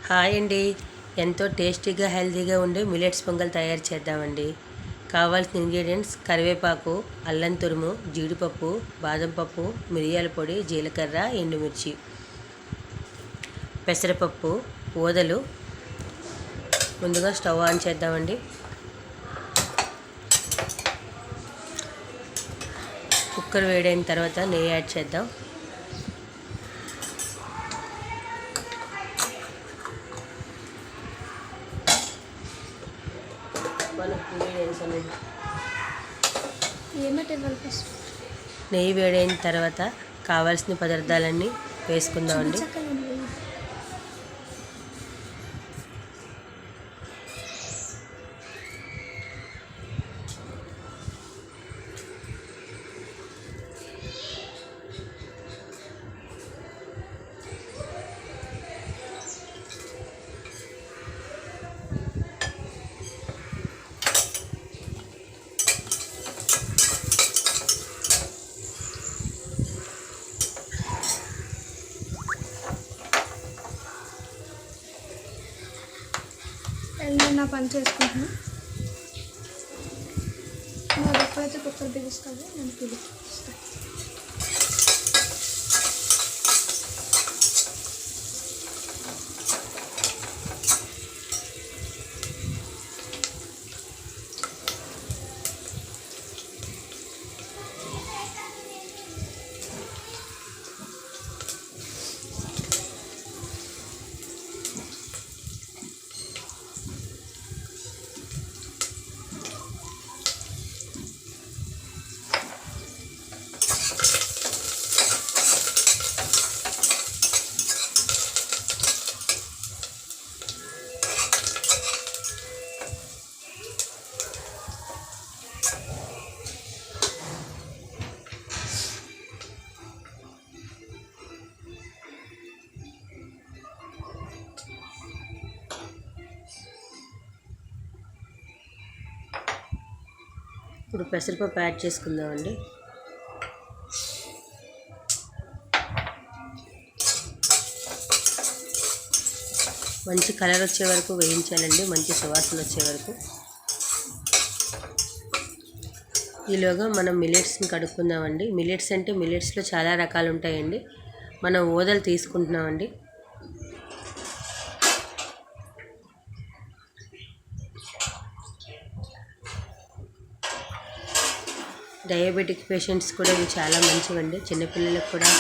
Hi అండి. ఎంతో టేస్టీగా హెల్తీగా ఉండే మిల్లెట్స్ పొంగల్ తయారు చేద్దామండి. కావాల్సిన ఇంగ్రీడియంట్స్: కరివేపాకు, అల్లం తురుము, జీడిపప్పు, బాదం పప్పు, మిరియాల పొడి, జీలకర్ర, ఎండుమిర్చి, పెసరపప్పు, ఊదలు. ముందుగా స్టవ్ ఆన్ చేద్దామండి. కుక్కర్ వేడైన తర్వాత నెయ్యి యాడ్ చేద్దాం. నెయ్యి వేడైన తర్వాత కావాల్సిన పదార్థాలన్నీ వేసుకుందామండి. నా పని చేసుకుంటున్నాను. నాకు ఎప్పుడైతే కుక్కర్ పిలుస్తుంది నేను పిలుస్తాను. ఇప్పుడు పెసరపప్పు యాడ్ చేసుకుందామండి. మంచి కలర్ వచ్చే వరకు వేయించాలండి, మంచి సువాసన వచ్చే వరకు. ఈలోగా మనం మిల్లెట్స్ని కడుక్కుందామండి. మిల్లెట్స్ అంటే మిల్లెట్స్లో చాలా రకాలు ఉంటాయండి. మనం ఊదలు తీసుకుంటున్నామండి. డయాబెటిక్ పేషెంట్స్ కూడా ఇవి చాలా మంచివండి. చిన్నపిల్లలకు కూడా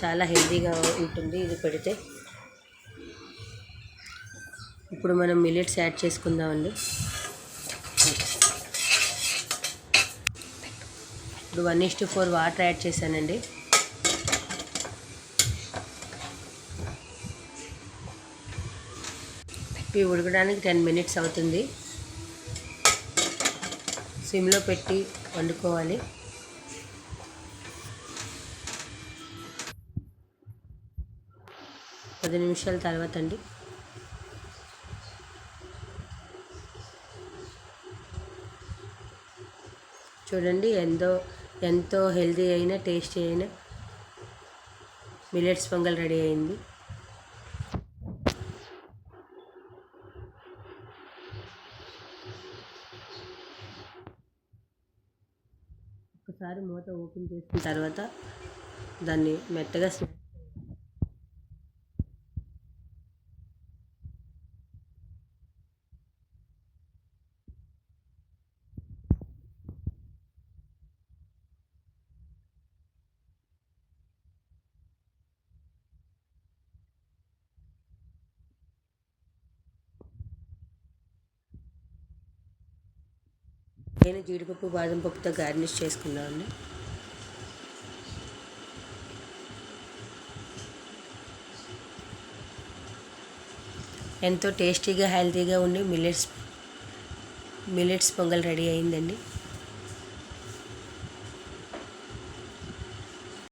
చాలా హెల్తీగా ఉంటుంది ఇది పెడితే. ఇప్పుడు మనం మిల్లెట్స్ యాడ్ చేసుకుందామండి. ఇప్పుడు 1:4 వాటర్ యాడ్ చేశానండి. ఇవి ఉడకడానికి 10 మినిట్స్ అవుతుంది. సిమ్లో పెట్టి వండుకోవాలి. పది నిమిషాల తర్వాత అండి. చూడండి, ఎంతో హెల్తీ అయిన టేస్టీ అయిన మిల్లెట్స్ పొంగల్ రెడీ అయింది. ఒకసారి మూత ఓపెన్ చేసిన తర్వాత దాన్ని మెత్తగా నేను జీడిపప్పు, బాదం పప్పుతో గార్నిష్ చేసుకున్నాను. ఎంతో టేస్టీగా హెల్తీగా ఉండి మిల్లెట్స్ పొంగల్ రెడీ అయిందండి.